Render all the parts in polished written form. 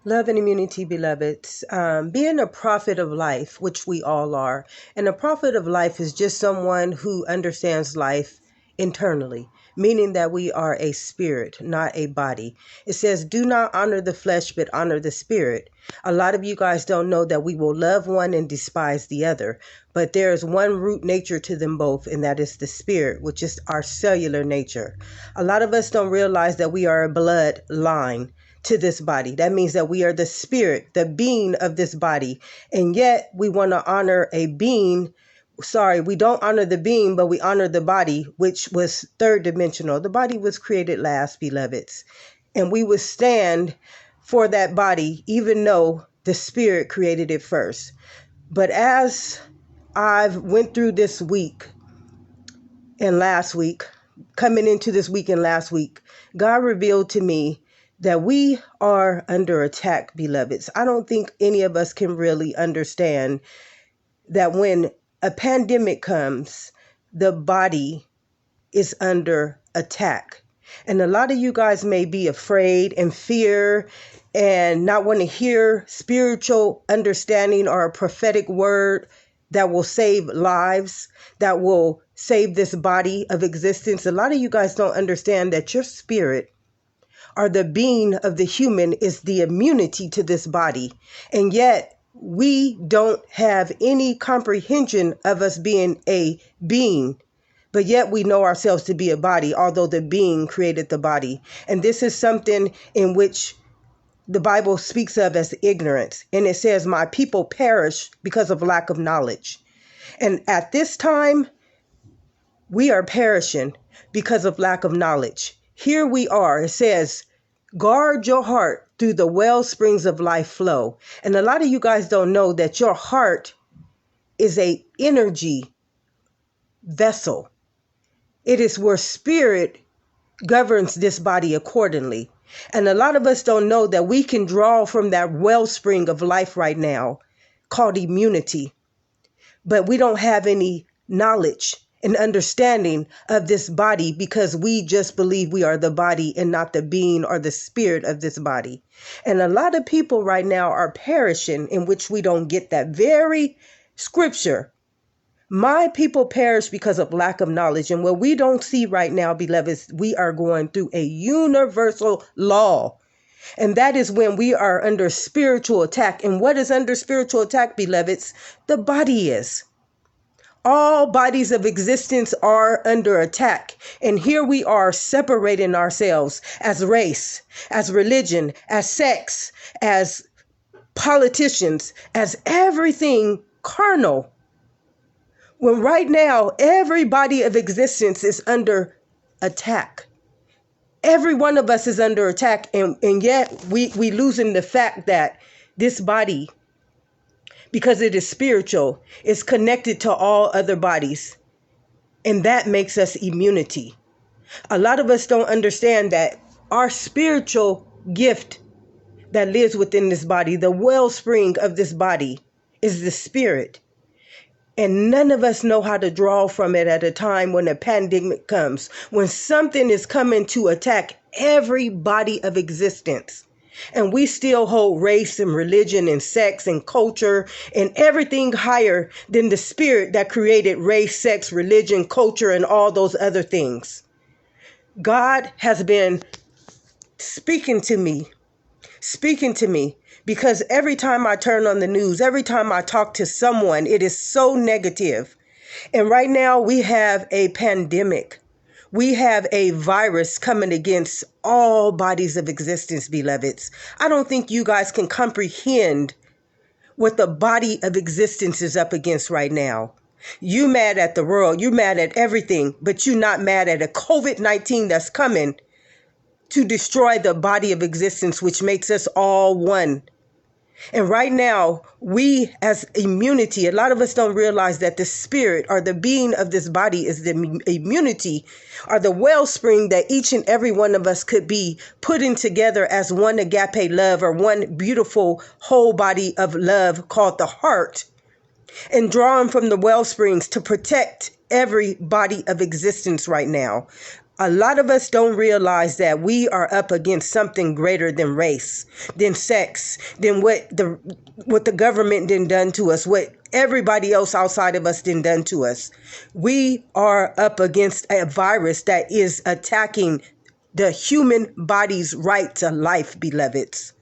Love and immunity, beloveds. Being a prophet of life, which we all are, and a prophet of life is just someone who understands life internally, meaning that we are a spirit, not a body. It says, do not honor the flesh, but honor the spirit. A lot of you guys don't know that we will love one and despise the other, but there is one root nature to them both, and that is the spirit, which is our cellular nature. A lot of us don't realize that we are a bloodline to this body. That means that we are the spirit, the being of this body. And yet we want to honor a being. Sorry, we don't honor the being, but we honor the body, which was third dimensional. The body was created last, beloveds. And we would stand for that body, even though the spirit created it first. But as I've went through this week and last week, coming into this week and last week, God revealed to me that we are under attack, beloveds. I don't think any of us can really understand that when a pandemic comes, the body is under attack. And a lot of you guys may be afraid and fear and not want to hear spiritual understanding or a prophetic word that will save lives, that will save this body of existence. A lot of you guys don't understand that your spirit or the being of the human is the immunity to this body. And yet we don't have any comprehension of us being a being, but yet we know ourselves to be a body, although the being created the body. And this is something in which the Bible speaks of as ignorance. And it says, my people perish because of lack of knowledge. And at this time, we are perishing because of lack of knowledge. Here we are. It says, guard your heart through the well springs of life flow. And a lot of you guys don't know that your heart is a energy vessel. It is where spirit governs this body accordingly. And a lot of us don't know that we can draw from that wellspring of life right now called immunity. But we don't have any knowledge and understanding of this body because we just believe we are the body and not the being or the spirit of this body. And a lot of people right now are perishing, in which we don't get that very scripture. My people perish because of lack of knowledge. And what we don't see right now, beloveds, we are going through a universal law. And that is when we are under spiritual attack. And what is under spiritual attack, beloveds? The body is. All bodies of existence are under attack. And here we are separating ourselves as race, as religion, as sex, as politicians, as everything carnal. When right now, every body of existence is under attack. Every one of us is under attack. And yet we losing the fact that this body, because it is spiritual, is connected to all other bodies. And that makes us immunity. A lot of us don't understand that our spiritual gift that lives within this body, the wellspring of this body, is the spirit. And none of us know how to draw from it at a time when a pandemic comes, when something is coming to attack every body of existence. And we still hold race and religion and sex and culture and everything higher than the spirit that created race, sex, religion, culture, and all those other things. God has been speaking to me, because every time I turn on the news, every time I talk to someone, it is so negative. And right now we have a pandemic. We have a virus coming against all bodies of existence, beloveds. I don't think you guys can comprehend what the body of existence is up against right now. You mad at the world, you mad at everything, but you're not mad at a COVID-19 that's coming to destroy the body of existence, which makes us all one. And right now, we as immunity, a lot of us don't realize that the spirit or the being of this body is the immunity or the wellspring that each and every one of us could be putting together as one agape love or one beautiful whole body of love called the heart, and drawing from the well springs to protect every body of existence right now. A lot of us don't realize that we are up against something greater than race, than sex, than what the government done to us, what everybody else outside of us done to us. We are up against a virus that is attacking the human body's right to life, beloveds.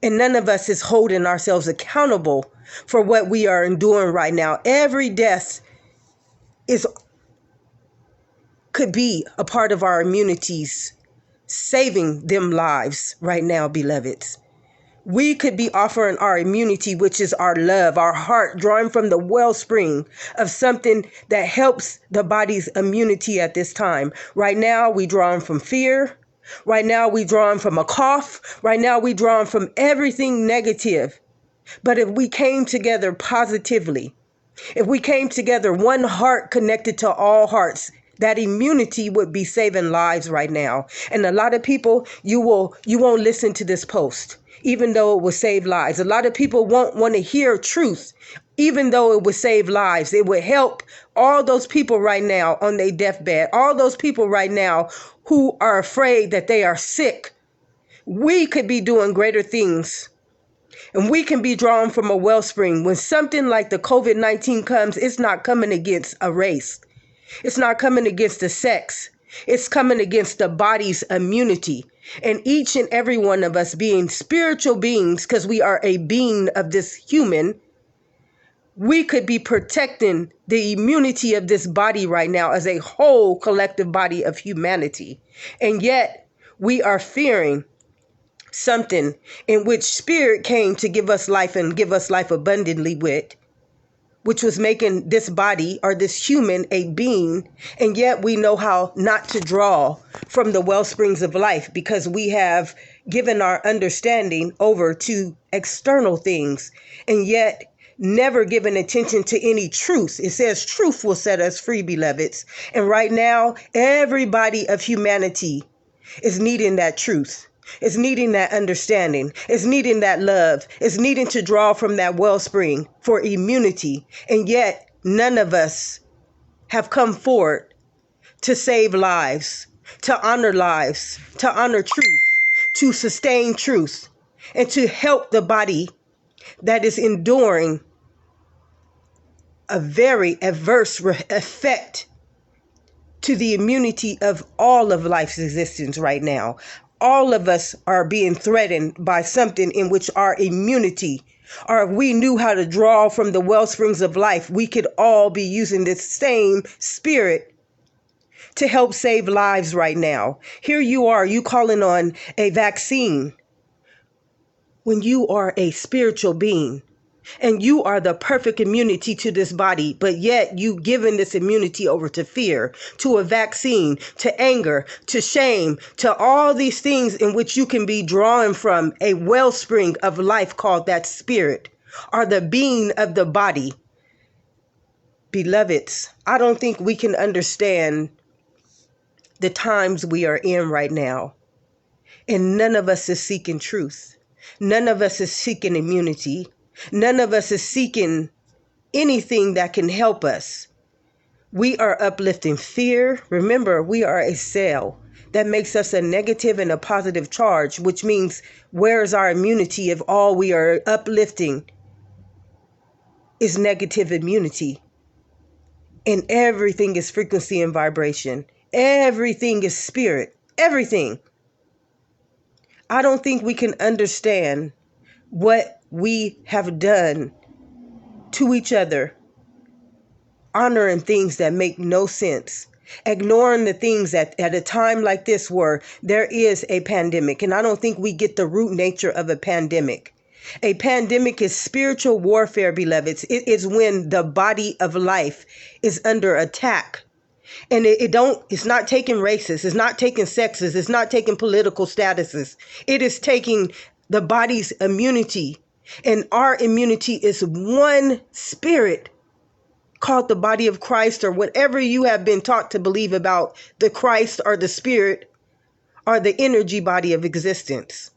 And none of us is holding ourselves accountable for what we are enduring right now. Every death is could be a part of our immunities saving them lives right now, beloveds. We could be offering our immunity, which is our love, our heart, drawing from the wellspring of something that helps the body's immunity at this time. Right now, we drawing from fear. Right now, we drawing from a cough. Right now, we drawing from everything negative. But if we came together positively, if we came together, one heart connected to all hearts, that immunity would be saving lives right now. And a lot of people, you won't listen to this post, even though it will save lives. A lot of people won't want to hear truth, even though it would save lives. It would help all those people right now on their deathbed, all those people right now who are afraid that they are sick. We could be doing greater things. And we can be drawn from a wellspring. When something like the COVID-19 comes, it's not coming against a race. It's not coming against the sex. It's coming against the body's immunity. And each and every one of us being spiritual beings, because we are a being of this human, we could be protecting the immunity of this body right now as a whole collective body of humanity. And yet we are fearing something in which spirit came to give us life and give us life abundantly with, which was making this body or this human a being. And yet we know how not to draw from the well springs of life because we have given our understanding over to external things and yet never given attention to any truth. It says truth will set us free, beloveds. And right now, everybody of humanity is needing that truth. It's needing that understanding. It's needing that love. It's needing to draw from that wellspring for immunity. And yet none of us have come forward to save lives, to honor truth, to sustain truth, and to help the body that is enduring a very adverse effect to the immunity of all of life's existence right now. All of us are being threatened by something in which our immunity, or if we knew how to draw from the well springs of life, we could all be using this same spirit to help save lives right now. Here you are, you calling on a vaccine when you are a spiritual being. And you are the perfect immunity to this body, but yet you given this immunity over to fear, to a vaccine, to anger, to shame, to all these things in which you can be drawing from a wellspring of life called that spirit, or the being of the body. Beloveds, I don't think we can understand the times we are in right now. And none of us is seeking truth. None of us is seeking immunity. None of us is seeking anything that can help us. We are uplifting fear. Remember, we are a cell. That makes us a negative and a positive charge, which means where is our immunity if all we are uplifting is negative immunity? And everything is frequency and vibration. Everything is spirit. Everything. I don't think we can understand what we have done to each other, honoring things that make no sense, ignoring the things that at a time like this where there is a pandemic. And I don't think we get the root nature of a pandemic. A pandemic is spiritual warfare, beloveds. It is when the body of life is under attack. And it's not taking races, it's not taking sexes, it's not taking political statuses. It is taking the body's immunity. And our immunity is one spirit called the body of Christ, or whatever you have been taught to believe about the Christ or the spirit or the energy body of existence.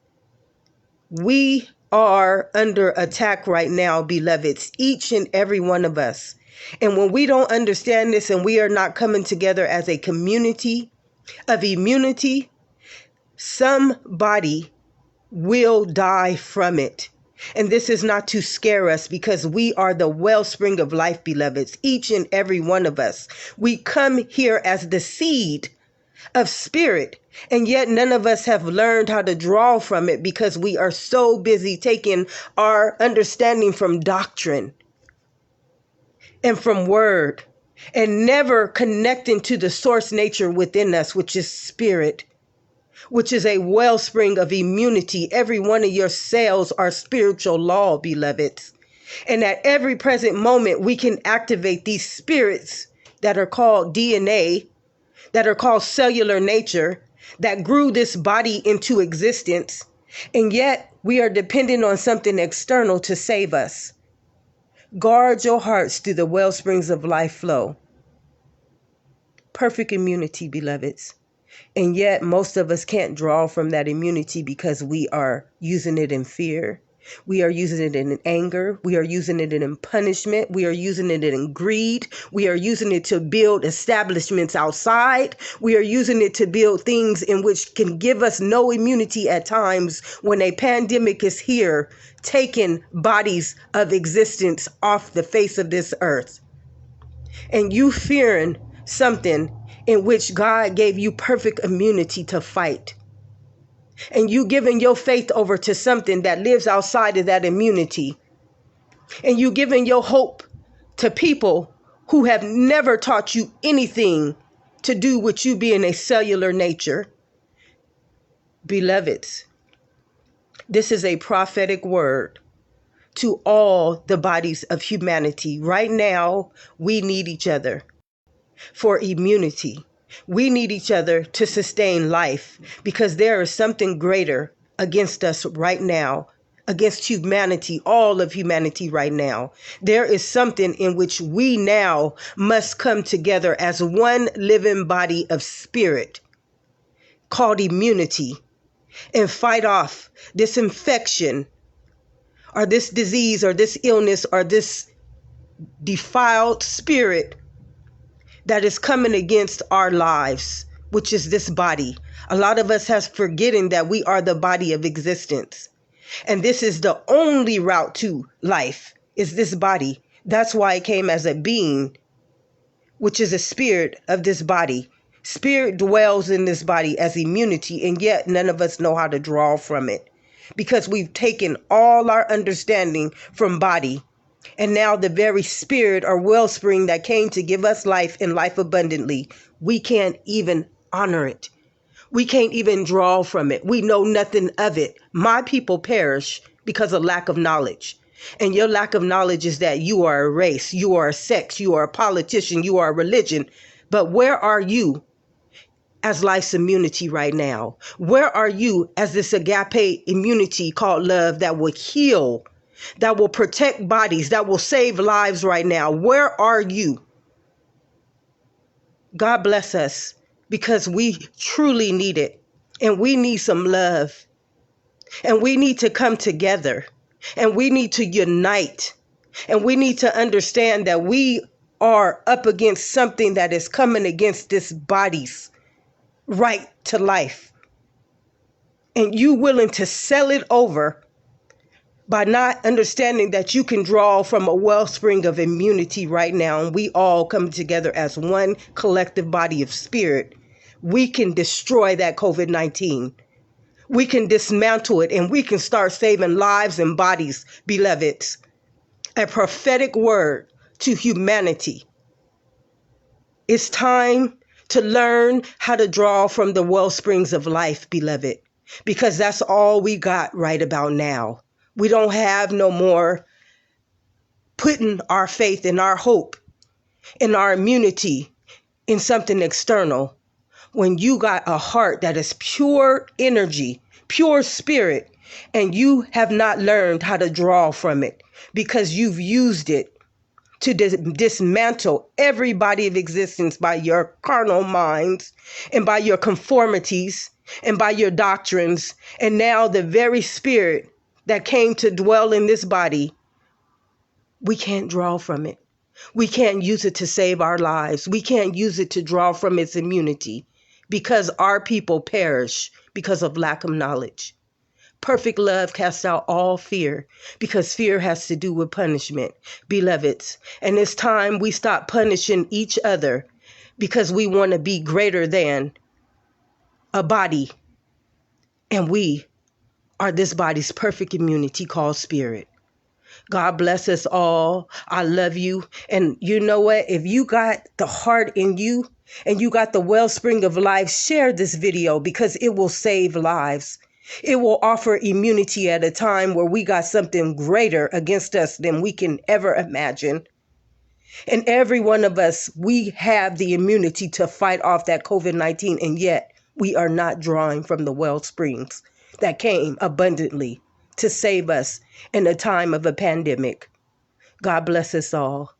We are under attack right now, beloveds, each and every one of us. And when we don't understand this and we are not coming together as a community of immunity, somebody will die from it. And this is not to scare us, because we are the wellspring of life, beloveds, each and every one of us. We come here as the seed of spirit, and yet none of us have learned how to draw from it because we are so busy taking our understanding from doctrine and from word, and never connecting to the source nature within us, which is spirit, which is a wellspring of immunity. Every one of your cells are spiritual law, beloveds. And at every present moment, we can activate these spirits that are called DNA, that are called cellular nature, that grew this body into existence. And yet we are dependent on something external to save us. Guard your hearts through the well springs of life flow. Perfect immunity, beloveds. And yet most of us can't draw from that immunity because we are using it in fear. We are using it in anger. We are using it in punishment. We are using it in greed. We are using it to build establishments outside. We are using it to build things in which can give us no immunity at times when a pandemic is here, taking bodies of existence off the face of this earth. And you fearing something in which God gave you perfect immunity to fight. And you giving your faith over to something that lives outside of that immunity. And you giving your hope to people who have never taught you anything to do with you being a cellular nature. Beloveds, this is a prophetic word to all the bodies of humanity. Right now, we need each other for immunity. We need each other to sustain life, because there is something greater against us right now, against humanity, all of humanity right now. There is something in which we now must come together as one living body of spirit called immunity, and fight off this infection or this disease or this illness or this defiled spirit that is coming against our lives, which is this body. A lot of us has forgetting that we are the body of existence. And this is the only route to life, is this body. That's why it came as a being, which is a spirit of this body. Spirit dwells in this body as immunity, and yet none of us know how to draw from it because we've taken all our understanding from body. And now the very spirit or wellspring that came to give us life and life abundantly, we can't even honor it. We can't even draw from it. We know nothing of it. My people perish because of lack of knowledge. And your lack of knowledge is that you are a race, you are a sex, you are a politician, you are a religion. But where are you as life's immunity right now? Where are you as this agape immunity called love that will heal, that will protect bodies, that will save lives right now? Where are you? God bless us, because we truly need it. And we need some love. And we need to come together. And we need to unite. And we need to understand that we are up against something that is coming against this body's right to life. And you willing to sell it over by not understanding that you can draw from a wellspring of immunity right now, and we all come together as one collective body of spirit, we can destroy that COVID-19. We can dismantle it, and we can start saving lives and bodies, beloveds. A prophetic word to humanity. It's time to learn how to draw from the well springs of life, beloved, because that's all we got right about now. We don't have no more putting our faith and our hope and our immunity in something external. When you got a heart that is pure energy, pure spirit, and you have not learned how to draw from it because you've used it to dismantle every body of existence by your carnal minds and by your conformities and by your doctrines. And now the very spirit that came to dwell in this body, we can't draw from it. We can't use it to save our lives. We can't use it to draw from its immunity because our people perish because of lack of knowledge. Perfect love casts out all fear because fear has to do with punishment, beloveds. And it's time we stop punishing each other because we want to be greater than a body. And we are this body's perfect immunity called spirit. God bless us all. I love you. And you know what? If you got the heart in you and you got the wellspring of life, share this video because it will save lives. It will offer immunity at a time where we got something greater against us than we can ever imagine. And every one of us, we have the immunity to fight off that COVID-19, and yet we are not drawing from the well springs that came abundantly to save us in a time of a pandemic. God bless us all.